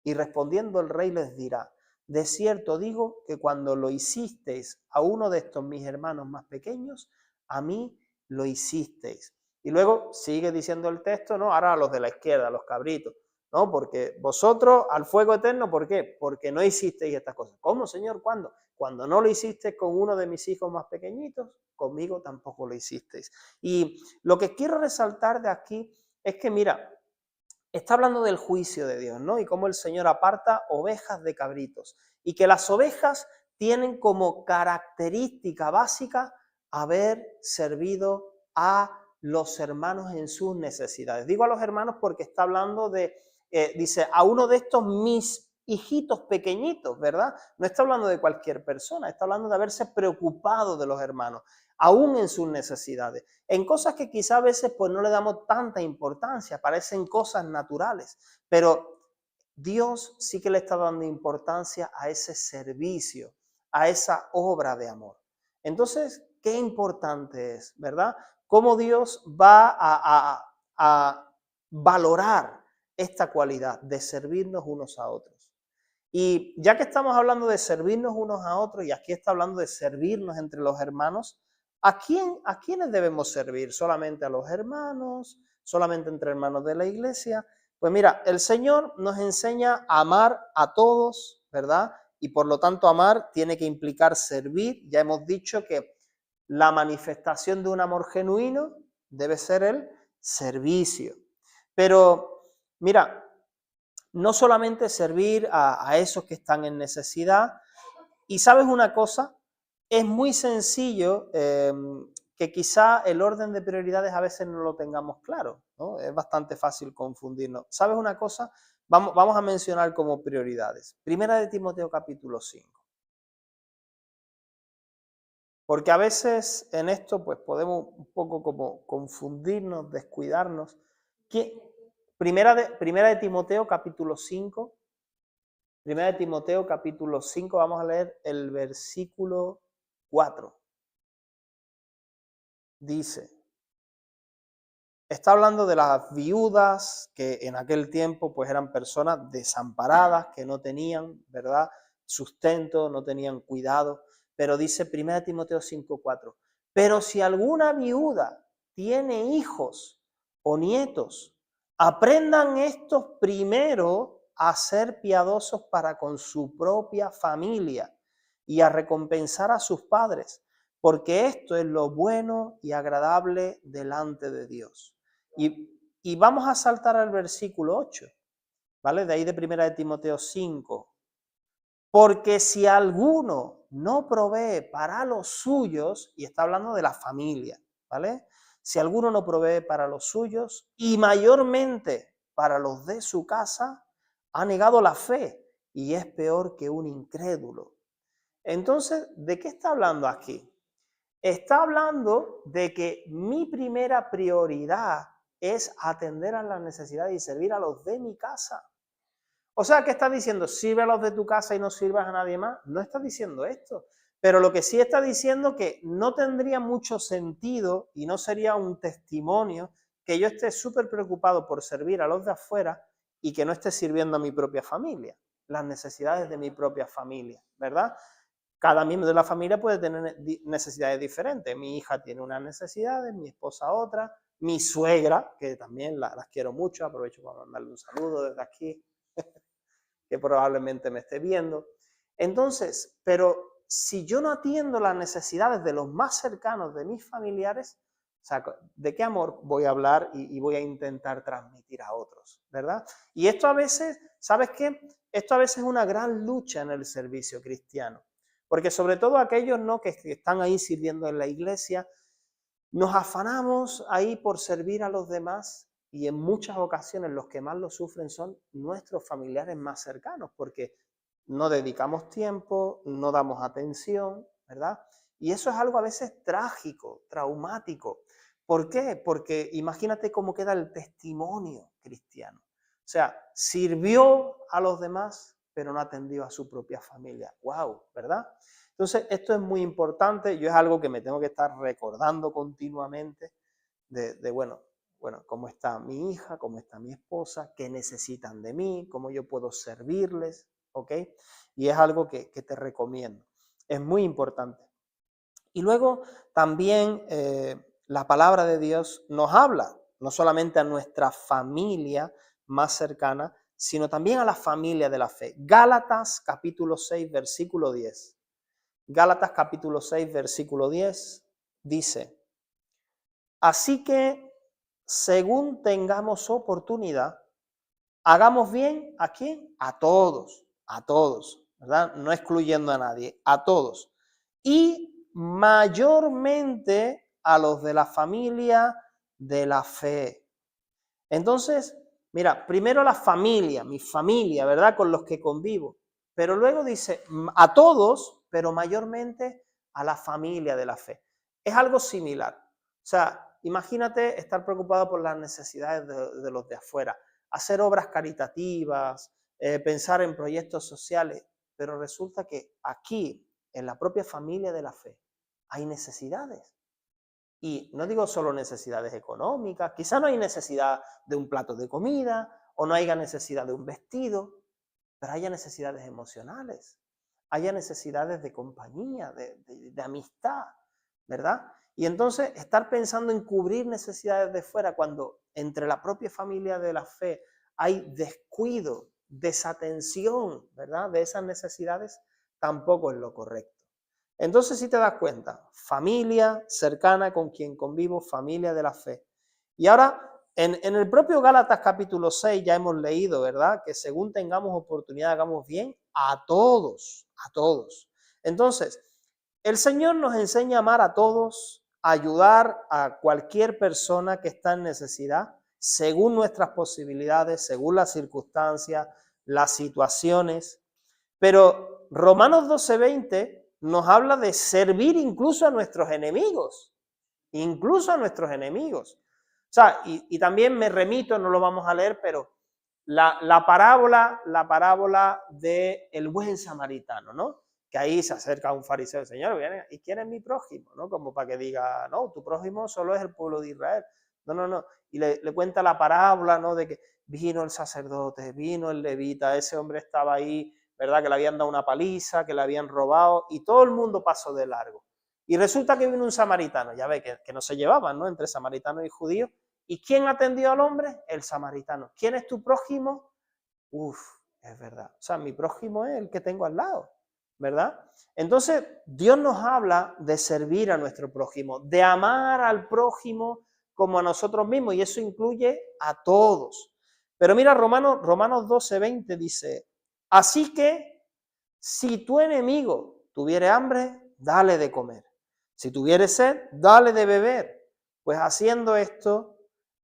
Y respondiendo el rey les dirá, de cierto digo que cuando lo hicisteis a uno de estos mis hermanos más pequeños, a mí lo hicisteis. Y luego sigue diciendo el texto, ¿no? Ahora a los de la izquierda, a los cabritos, ¿no? Porque vosotros al fuego eterno, ¿por qué? Porque no hicisteis estas cosas. ¿Cómo, Señor? ¿Cuándo? Cuando no lo hicisteis con uno de mis hijos más pequeñitos, conmigo tampoco lo hicisteis. Y lo que quiero resaltar de aquí es que, mira, está hablando del juicio de Dios, ¿no? Y cómo el Señor aparta ovejas de cabritos. Y que las ovejas tienen como característica básica haber servido a los hermanos en sus necesidades. Digo a los hermanos porque está hablando de, dice, a uno de estos mis hijitos pequeñitos, ¿verdad? No está hablando de cualquier persona, está hablando de haberse preocupado de los hermanos, aún en sus necesidades, en cosas que quizá a veces pues no le damos tanta importancia, parecen cosas naturales, pero Dios sí que le está dando importancia a ese servicio, a esa obra de amor. Entonces, qué importante es, ¿verdad? cómo Dios va a valorar esta cualidad de servirnos unos a otros. Y ya que estamos hablando de servirnos unos a otros, y aquí está hablando de servirnos entre los hermanos, ¿a quiénes debemos servir? ¿Solamente a los hermanos? ¿Solamente entre hermanos de la iglesia? Pues mira, el Señor nos enseña a amar a todos, ¿verdad? Y por lo tanto amar tiene que implicar servir. Ya hemos dicho que la manifestación de un amor genuino debe ser el servicio. Pero mira, no solamente servir a esos que están en necesidad. Y sabes una cosa, es muy sencillo que quizá el orden de prioridades a veces no lo tengamos claro, ¿no? Es bastante fácil confundirnos. ¿Sabes una cosa? Vamos a mencionar como prioridades. Primera de Timoteo capítulo 5. Porque a veces en esto pues podemos un poco como confundirnos, descuidarnos. Primera de Timoteo capítulo 5. Primera de Timoteo capítulo 5, vamos a leer el versículo 4. Dice, está hablando de las viudas que en aquel tiempo pues eran personas desamparadas, que no tenían, ¿verdad?, sustento, no tenían cuidado. Pero dice 1 Timoteo 5:4, pero si alguna viuda tiene hijos o nietos, aprendan estos primero a ser piadosos para con su propia familia y a recompensar a sus padres, porque esto es lo bueno y agradable delante de Dios. Y vamos a saltar al versículo 8, ¿vale? De ahí de 1 Timoteo 5. Porque si alguno no provee para los suyos, y está hablando de la familia, ¿vale? Si alguno no provee para los suyos y mayormente para los de su casa, ha negado la fe y es peor que un incrédulo. Entonces, ¿de qué está hablando aquí? Está hablando de que mi primera prioridad es atender a las necesidades y servir a los de mi casa. O sea, ¿qué está diciendo? Sirve a los de tu casa y no sirvas a nadie más. No está diciendo esto. Pero lo que sí está diciendo que no tendría mucho sentido y no sería un testimonio que yo esté súper preocupado por servir a los de afuera y que no esté sirviendo a mi propia familia, las necesidades de mi propia familia, ¿verdad? Cada miembro de la familia puede tener necesidades diferentes. Mi hija tiene unas necesidades, mi esposa otra, mi suegra, que también las quiero mucho, aprovecho para mandarle un saludo desde aquí, que probablemente me esté viendo. Entonces, pero si yo no atiendo las necesidades de los más cercanos de mis familiares, o sea, ¿de qué amor voy a hablar y voy a intentar transmitir a otros, verdad? Y esto a veces, ¿sabes qué? Esto a veces es una gran lucha en el servicio cristiano. Porque sobre todo aquellos, ¿no?, que están ahí sirviendo en la iglesia, nos afanamos ahí por servir a los demás y en muchas ocasiones los que más lo sufren son nuestros familiares más cercanos, porque no dedicamos tiempo, no damos atención, ¿verdad? Y eso es algo a veces trágico, traumático. ¿Por qué? Porque imagínate cómo queda el testimonio cristiano. O sea, sirvió a los demás, pero no atendió a su propia familia. ¡Wow! ¿Verdad? Entonces, esto es muy importante. Yo es algo que me tengo que estar recordando continuamente bueno, cómo está mi hija, cómo está mi esposa, qué necesitan de mí, cómo yo puedo servirles, ¿ok? Y es algo que te recomiendo. Es muy importante. Y luego también la palabra de Dios nos habla, no solamente a nuestra familia más cercana, sino también a la familia de la fe. Gálatas capítulo 6, versículo 10. Gálatas capítulo 6, versículo 10 dice, así que según tengamos oportunidad, hagamos bien ¿a quién? A todos, ¿verdad? No excluyendo a nadie, a todos. Y mayormente a los de la familia de la fe. Entonces, mira, primero la familia, mi familia, ¿verdad? Con los que convivo. Pero luego dice a todos, pero mayormente a la familia de la fe. Es algo similar. O sea, imagínate estar preocupado por las necesidades de los de afuera, hacer obras caritativas, pensar en proyectos sociales, pero resulta que aquí, en la propia familia de la fe, hay necesidades. Y no digo solo necesidades económicas, quizá no hay necesidad de un plato de comida o no haya necesidad de un vestido, pero haya necesidades emocionales, haya necesidades de compañía, de amistad, ¿verdad? Y entonces estar pensando en cubrir necesidades de fuera cuando entre la propia familia de la fe hay descuido, desatención, ¿verdad? De esas necesidades, tampoco es lo correcto. Entonces, si te das cuenta, familia cercana con quien convivo, familia de la fe. Y ahora, en el propio Gálatas capítulo 6 ya hemos leído, ¿verdad? Que según tengamos oportunidad, hagamos bien a todos, a todos. Entonces, el Señor nos enseña a amar a todos, a ayudar a cualquier persona que está en necesidad, según nuestras posibilidades, según las circunstancias, las situaciones. Pero Romanos 12:20 nos habla de servir incluso a nuestros enemigos, incluso a nuestros enemigos. O sea, y también me remito, no lo vamos a leer, pero la parábola del buen samaritano, ¿no? Que ahí se acerca un fariseo, Señor, ¿y quién es mi prójimo? ¿No? Como para que diga, no, tu prójimo solo es el pueblo de Israel. No, no, no. Y le cuenta la parábola, ¿no? De que vino el sacerdote, vino el levita, ese hombre estaba ahí, ¿verdad? Que le habían dado una paliza, que le habían robado, y todo el mundo pasó de largo. Y resulta que vino un samaritano, ya ve que no se llevaban, ¿no? Entre samaritanos y judíos. ¿Y quién atendió al hombre? El samaritano. ¿Quién es tu prójimo? Uf, es verdad. O sea, mi prójimo es el que tengo al lado, ¿verdad? Entonces, Dios nos habla de servir a nuestro prójimo, de amar al prójimo como a nosotros mismos, y eso incluye a todos. Pero mira, Romanos 12:20 dice, así que si tu enemigo tuviere hambre, dale de comer. Si tuviere sed, dale de beber. Pues haciendo esto,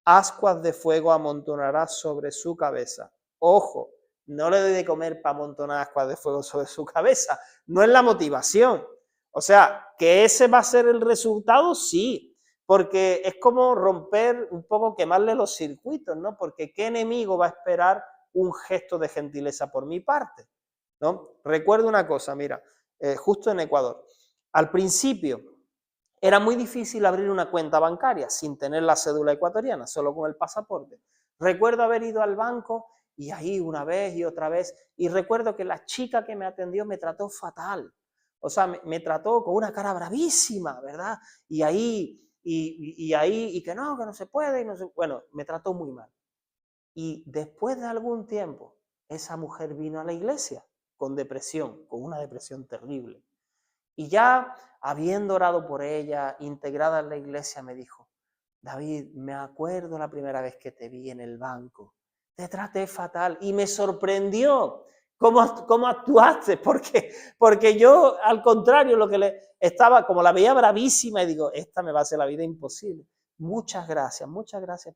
ascuas de fuego amontonarás sobre su cabeza. Ojo, no le doy de comer para amontonar ascuas de fuego sobre su cabeza. No es la motivación. O sea, que ese va a ser el resultado, sí. Porque es como romper un poco, quemarle los circuitos, ¿no? Porque ¿qué enemigo va a esperar un gesto de gentileza por mi parte? ¿No? Recuerdo una cosa, mira, justo en Ecuador. Al principio era muy difícil abrir una cuenta bancaria sin tener la cédula ecuatoriana, solo con el pasaporte. Recuerdo haber ido al banco y ahí una vez y otra vez, y recuerdo que la chica que me atendió me trató fatal. O sea, me trató con una cara bravísima, ¿verdad? Y ahí, y que no se puede, y no se... Bueno, me trató muy mal. Y después de algún tiempo, esa mujer vino a la iglesia con depresión, con una depresión terrible. Y ya habiendo orado por ella, integrada en la iglesia, me dijo, David, me acuerdo la primera vez que te vi en el banco, te traté fatal y me sorprendió cómo actuaste, porque yo al contrario, lo que le estaba, como la veía bravísima y digo, esta me va a hacer la vida imposible. Muchas gracias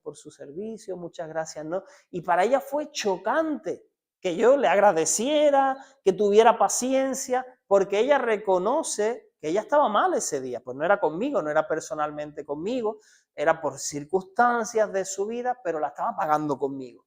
por su servicio, muchas gracias, ¿no? Y para ella fue chocante que yo le agradeciera, que tuviera paciencia, porque ella reconoce que ella estaba mal ese día, pues no era conmigo, no era personalmente conmigo, era por circunstancias de su vida, pero la estaba pagando conmigo.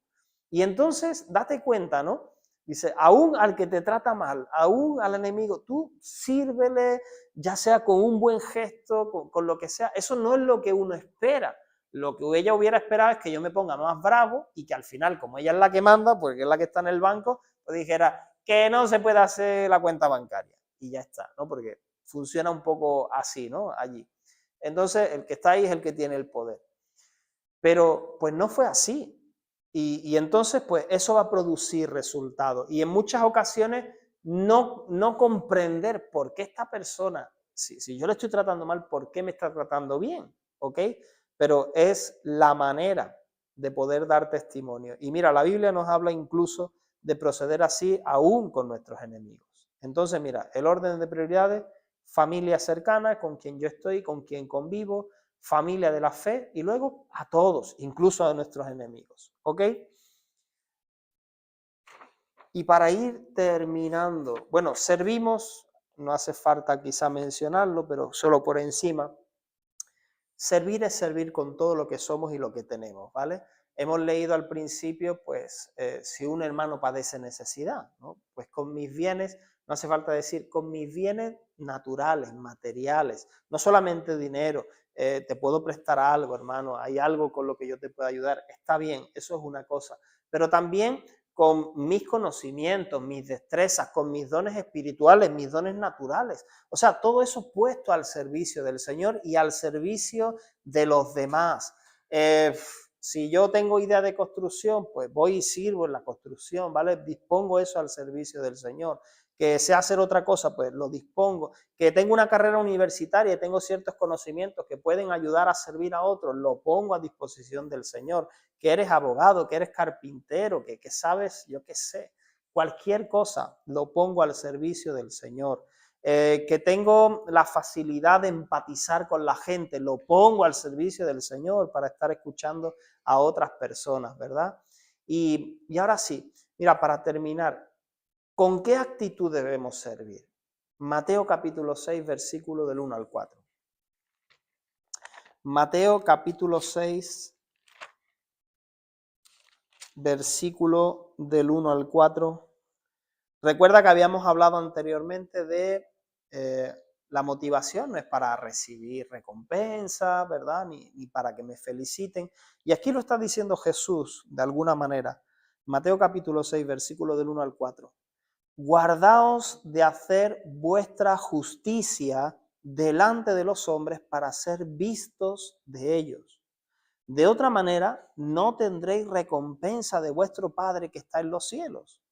Y entonces, date cuenta, ¿no? Dice, aún al que te trata mal, aún al enemigo, tú sírvele, ya sea con un buen gesto, con lo que sea. Eso no es lo que uno espera. Lo que ella hubiera esperado es que yo me ponga más bravo y que al final, como ella es la que manda, porque es la que está en el banco, pues dijera que no se puede hacer la cuenta bancaria. Y ya está, ¿no? Porque funciona un poco así, ¿no? Allí. Entonces, el que está ahí es el que tiene el poder. Pero, pues no fue así. Y entonces, pues eso va a producir resultados. Y en muchas ocasiones, no comprender por qué esta persona, si yo le estoy tratando mal, ¿por qué me está tratando bien? ¿Ok? Pero es la manera de poder dar testimonio. Y mira, la Biblia nos habla incluso de proceder así aún con nuestros enemigos. Entonces, mira, el orden de prioridades, familia cercana, con quien yo estoy, con quien convivo, familia de la fe y luego a todos, incluso a nuestros enemigos. ¿Ok? Y para ir terminando, bueno, servimos, no hace falta quizá mencionarlo, pero solo por encima, servir es servir con todo lo que somos y lo que tenemos, ¿vale? Hemos leído al principio, pues, si un hermano padece necesidad, ¿no? Pues con mis bienes No hace falta decir con mis bienes naturales, materiales, no solamente dinero. Te puedo prestar algo, hermano, hay algo con lo que yo te pueda ayudar. Está bien, eso es una cosa. Pero también con mis conocimientos, mis destrezas, con mis dones espirituales, mis dones naturales. O sea, todo eso puesto al servicio del Señor y al servicio de los demás. Si yo tengo idea de construcción, pues voy y sirvo en la construcción, ¿vale? Dispongo eso al servicio del Señor. Que sé hacer otra cosa, pues lo dispongo. Que tengo una carrera universitaria y tengo ciertos conocimientos que pueden ayudar a servir a otros, lo pongo a disposición del Señor. Que eres abogado, que eres carpintero, que sabes, yo qué sé, cualquier cosa, lo pongo al servicio del Señor. Que tengo la facilidad de empatizar con la gente, lo pongo al servicio del Señor para estar escuchando a otras personas, ¿verdad? Y ahora sí, mira, para terminar, ¿con qué actitud debemos servir? Mateo capítulo 6, versículo del 1 al 4. Mateo capítulo 6, versículo del 1 al 4. Recuerda que habíamos hablado anteriormente de la motivación, no es para recibir recompensa, ¿verdad? Ni para que me feliciten. Y aquí lo está diciendo Jesús de alguna manera. Mateo capítulo 6, versículo del 1 al 4. Guardaos de hacer vuestra justicia delante de los hombres para ser vistos de ellos. De otra manera, no tendréis recompensa de vuestro Padre que está en los cielos.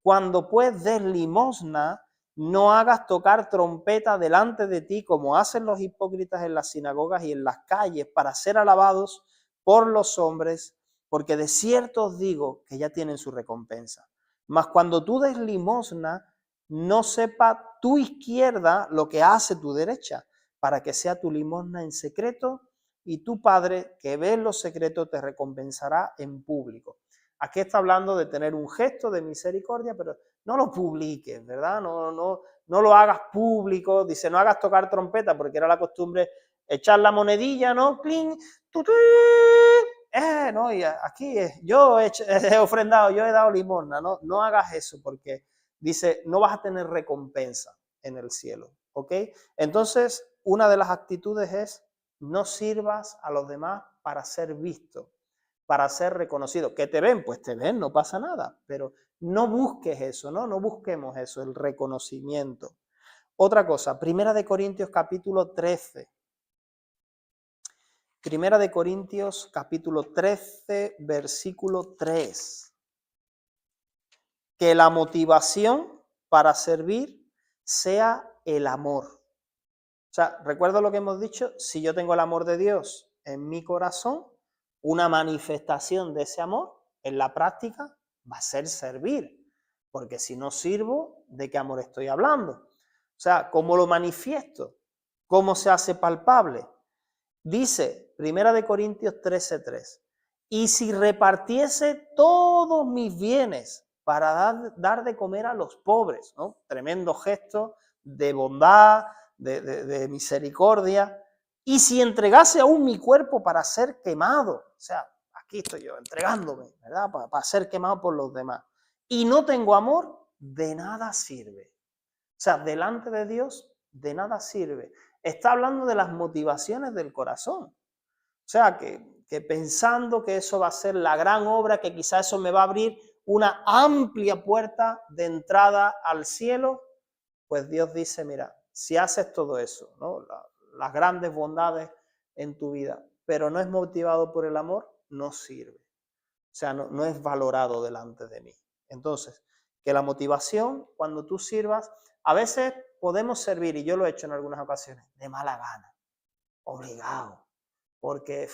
Cuando pues des limosna, no hagas tocar trompeta delante de ti como hacen los hipócritas en las sinagogas y en las calles para ser alabados por los hombres, porque de cierto os digo que ya tienen su recompensa. Mas cuando tú des limosna, no sepa tu izquierda lo que hace tu derecha, para que sea tu limosna en secreto, y tu Padre, que ve en lo secreto, te recompensará en público. Aquí está hablando de tener un gesto de misericordia, pero no lo publiques, ¿verdad? No lo hagas público. Dice, no hagas tocar trompeta, porque era la costumbre echar la monedilla, ¿no? ¡Cling! ¡Tutú! No, y aquí yo he ofrendado, yo he dado limosna, ¿no? No hagas eso, porque dice, no vas a tener recompensa en el cielo, ¿ok? Entonces, una de las actitudes es, no sirvas a los demás para ser visto, para ser reconocido. ¿Que te ven? Pues te ven, no pasa nada, pero no busques eso, ¿no? No busquemos eso, el reconocimiento. Otra cosa, Primera de Corintios capítulo 13. Primera de Corintios capítulo 13, versículo 3. Que la motivación para servir sea el amor. O sea, recuerdo lo que hemos dicho, si yo tengo el amor de Dios en mi corazón, una manifestación de ese amor en la práctica va a ser servir, porque si no sirvo, ¿de qué amor estoy hablando? O sea, ¿cómo lo manifiesto? ¿Cómo se hace palpable? Dice, Primera de Corintios 13:3, y si repartiese todos mis bienes para dar de comer a los pobres, ¿no? Tremendo gesto de bondad, de misericordia, y si entregase aún mi cuerpo para ser quemado, o sea, aquí estoy yo entregándome, ¿verdad? Para ser quemado por los demás, y no tengo amor, de nada sirve. O sea, delante de Dios, de nada sirve. Está hablando de las motivaciones del corazón. O sea, que pensando que eso va a ser la gran obra, que quizás eso me va a abrir una amplia puerta de entrada al cielo, pues Dios dice, mira, si haces todo eso, ¿no? Las grandes bondades en tu vida, pero no es motivado por el amor, no sirve. O sea, no es valorado delante de mí. Entonces, que la motivación, cuando tú sirvas, a veces podemos servir, y yo lo he hecho en algunas ocasiones, de mala gana, obligado, porque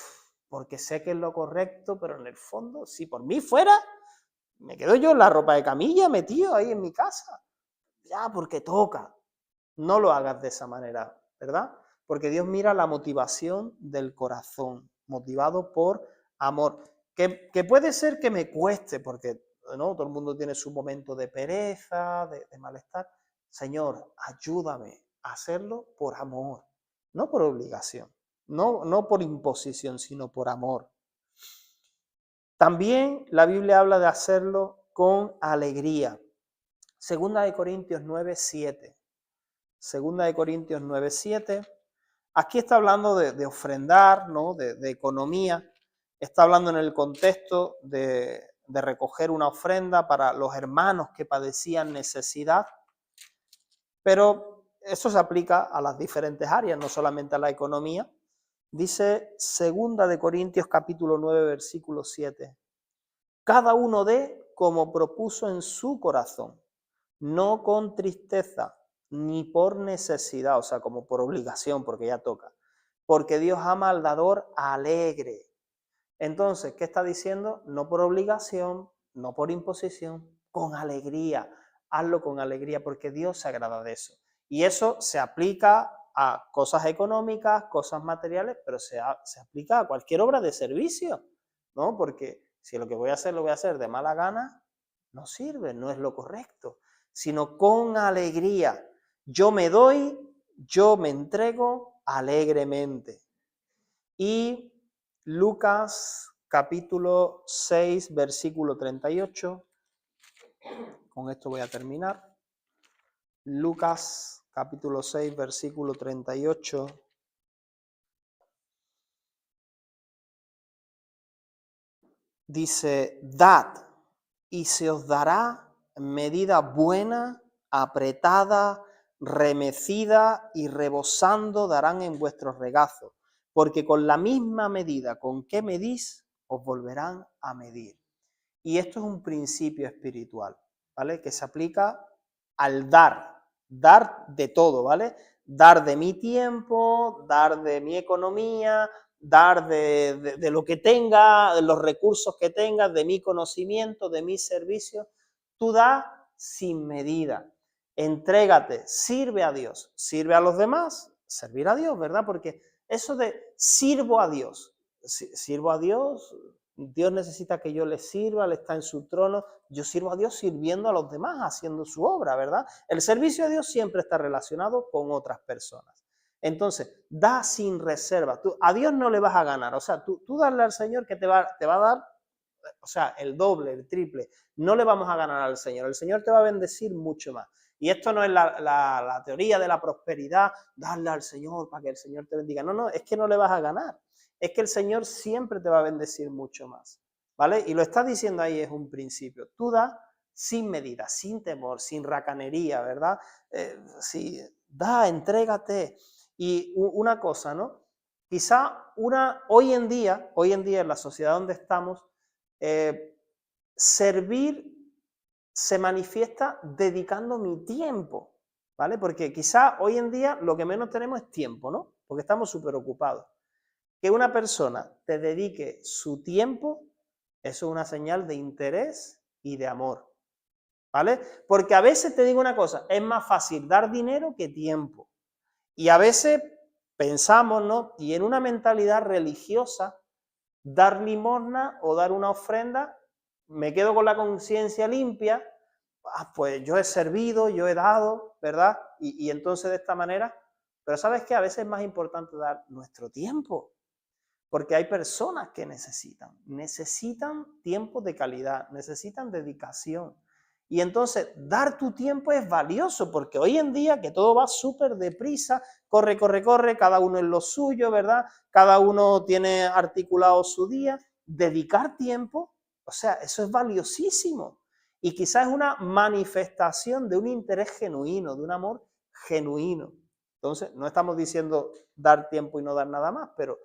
sé que es lo correcto, pero en el fondo, si por mí fuera, me quedo yo en la ropa de camilla metido ahí en mi casa. Ya, porque toca. No lo hagas de esa manera, ¿verdad? Porque Dios mira la motivación del corazón, motivado por amor. Que puede ser que me cueste, porque ¿no? Todo el mundo tiene su momento de pereza, de malestar. Señor, ayúdame a hacerlo por amor, no por obligación, no por imposición, sino por amor. También la Biblia habla de hacerlo con alegría. Segunda de Corintios 9:7. Segunda de Corintios 9:7. Aquí está hablando de ofrendar, ¿no? De economía. Está hablando en el contexto de recoger una ofrenda para los hermanos que padecían necesidad. Pero eso se aplica a las diferentes áreas, no solamente a la economía. Dice Segunda de Corintios capítulo 9, versículo 7. Cada uno dé como propuso en su corazón, no con tristeza, ni por necesidad, o sea, como por obligación, porque ya toca. Porque Dios ama al dador alegre. Entonces, ¿qué está diciendo? No por obligación, no por imposición, con alegría. Hazlo con alegría, porque Dios se agrada de eso. Y eso se aplica a cosas económicas, cosas materiales, pero se aplica a cualquier obra de servicio, ¿no? Porque si lo que voy a hacer lo voy a hacer de mala gana, no sirve, no es lo correcto, sino con alegría. Yo me doy, yo me entrego alegremente. Y Lucas capítulo 6, versículo 38. Con esto voy a terminar. Lucas capítulo 6, versículo 38. Dice, dad y se os dará medida buena, apretada, remecida y rebosando darán en vuestros regazos, porque con la misma medida con que medís, os volverán a medir. Y esto es un principio espiritual, ¿vale? Que se aplica al dar de todo, ¿vale? Dar de mi tiempo, dar de mi economía, dar de lo que tenga, de los recursos que tenga, de mi conocimiento, de mis servicios. Tú da sin medida. Entrégate, sirve a Dios, sirve a los demás, servir a Dios, ¿verdad? Porque eso de sirvo a Dios, Dios necesita que yo le sirva, Él está en su trono, yo sirvo a Dios sirviendo a los demás, haciendo su obra, ¿verdad? El servicio a Dios siempre está relacionado con otras personas. Entonces, da sin reserva. A Dios no le vas a ganar, o sea, tú darle al Señor que te va a dar, o sea, el doble, el triple. No le vamos a ganar al Señor, el Señor te va a bendecir mucho más. Y esto no es la teoría de la prosperidad, darle al Señor para que el Señor te bendiga. No, es que no le vas a ganar. Es que el Señor siempre te va a bendecir mucho más, ¿vale? Y lo está diciendo ahí, es un principio. Tú da sin medida, sin temor, sin racanería, ¿verdad? Sí, da, entrégate. Y una cosa, ¿no? Quizá hoy en día en la sociedad donde estamos, servir se manifiesta dedicando mi tiempo, ¿vale? Porque quizá hoy en día lo que menos tenemos es tiempo, ¿no? Porque estamos súper ocupados. Que una persona te dedique su tiempo, eso es una señal de interés y de amor, ¿vale? Porque a veces te digo una cosa, es más fácil dar dinero que tiempo. Y a veces pensamos, ¿no? Y en una mentalidad religiosa, dar limosna o dar una ofrenda, me quedo con la conciencia limpia, pues yo he servido, yo he dado, ¿verdad? Y entonces de esta manera, pero ¿sabes qué? A veces es más importante dar nuestro tiempo. Porque hay personas que necesitan tiempo de calidad, necesitan dedicación. Y entonces dar tu tiempo es valioso, porque hoy en día que todo va súper deprisa, corre, cada uno en lo suyo, ¿verdad? Cada uno tiene articulado su día. Dedicar tiempo, o sea, eso es valiosísimo. Y quizás es una manifestación de un interés genuino, de un amor genuino. Entonces, no estamos diciendo dar tiempo y no dar nada más, pero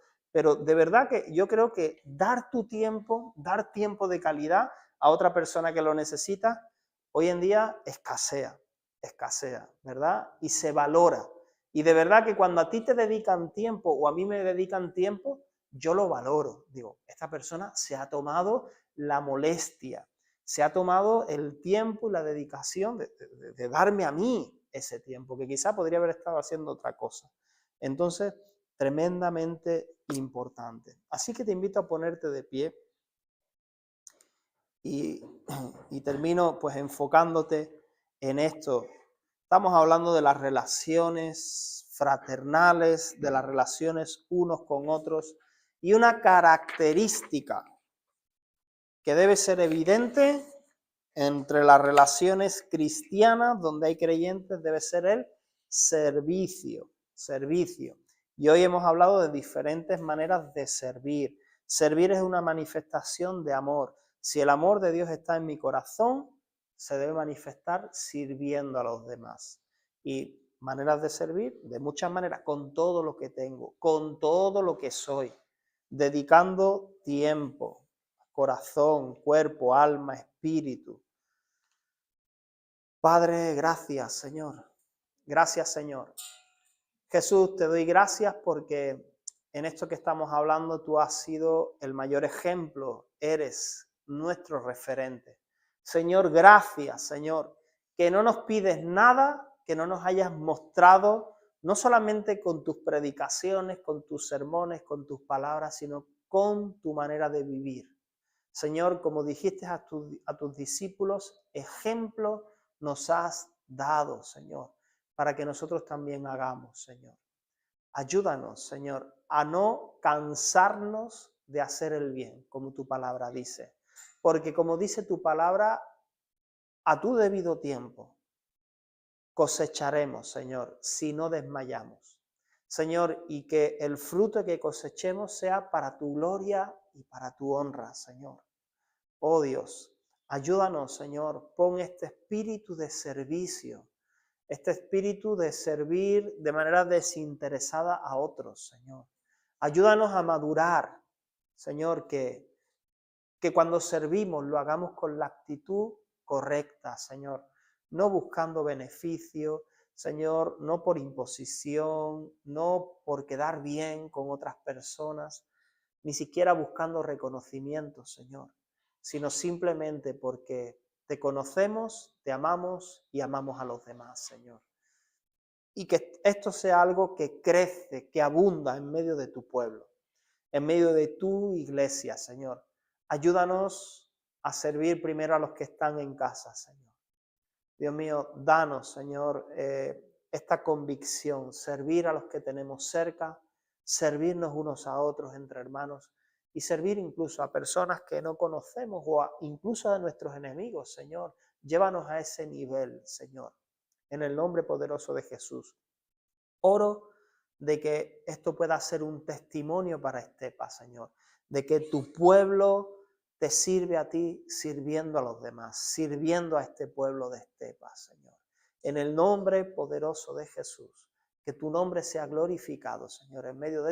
de verdad que yo creo que dar tu tiempo, dar tiempo de calidad a otra persona que lo necesita, hoy en día escasea, ¿verdad? Y se valora. Y de verdad que cuando a ti te dedican tiempo o a mí me dedican tiempo, yo lo valoro. Digo, esta persona se ha tomado la molestia, se ha tomado el tiempo y la dedicación de darme a mí ese tiempo, que quizá podría haber estado haciendo otra cosa. Entonces, tremendamente importante. Así que te invito a ponerte de pie y termino pues enfocándote en esto. Estamos hablando de las relaciones fraternales, de las relaciones unos con otros y una característica que debe ser evidente entre las relaciones cristianas donde hay creyentes debe ser el servicio, servicio. Y hoy hemos hablado de diferentes maneras de servir. Servir es una manifestación de amor. Si el amor de Dios está en mi corazón, se debe manifestar sirviendo a los demás. Y maneras de servir, de muchas maneras, con todo lo que tengo, con todo lo que soy, dedicando tiempo, corazón, cuerpo, alma, espíritu. Padre, gracias, Señor. Gracias, Señor. Jesús, te doy gracias porque en esto que estamos hablando tú has sido el mayor ejemplo, eres nuestro referente. Señor, gracias, Señor, que no nos pides nada que no nos hayas mostrado, no solamente con tus predicaciones, con tus sermones, con tus palabras, sino con tu manera de vivir. Señor, como dijiste a tus discípulos, ejemplo nos has dado, Señor, para que nosotros también hagamos, Señor. Ayúdanos, Señor, a no cansarnos de hacer el bien, como tu palabra dice. Porque como dice tu palabra, a tu debido tiempo cosecharemos, Señor, si no desmayamos. Señor, y que el fruto que cosechemos sea para tu gloria y para tu honra, Señor. Oh Dios, ayúdanos, Señor, pon este espíritu de servicio, este espíritu de servir de manera desinteresada a otros, Señor. Ayúdanos a madurar, Señor, que cuando servimos lo hagamos con la actitud correcta, Señor, no buscando beneficio, Señor, no por imposición, no por quedar bien con otras personas, ni siquiera buscando reconocimiento, Señor, sino simplemente porque te conocemos, te amamos y amamos a los demás, Señor. Y que esto sea algo que crece, que abunda en medio de tu pueblo, en medio de tu iglesia, Señor. Ayúdanos a servir primero a los que están en casa, Señor. Dios mío, danos, Señor, esta convicción, servir a los que tenemos cerca, servirnos unos a otros entre hermanos y servir incluso a personas que no conocemos o incluso a nuestros enemigos, Señor. Llévanos a ese nivel, Señor, en el nombre poderoso de Jesús. Oro de que esto pueda ser un testimonio para Estepa, Señor, de que tu pueblo te sirve a ti sirviendo a los demás, sirviendo a este pueblo de Estepa, Señor. En el nombre poderoso de Jesús, que tu nombre sea glorificado, Señor, en medio de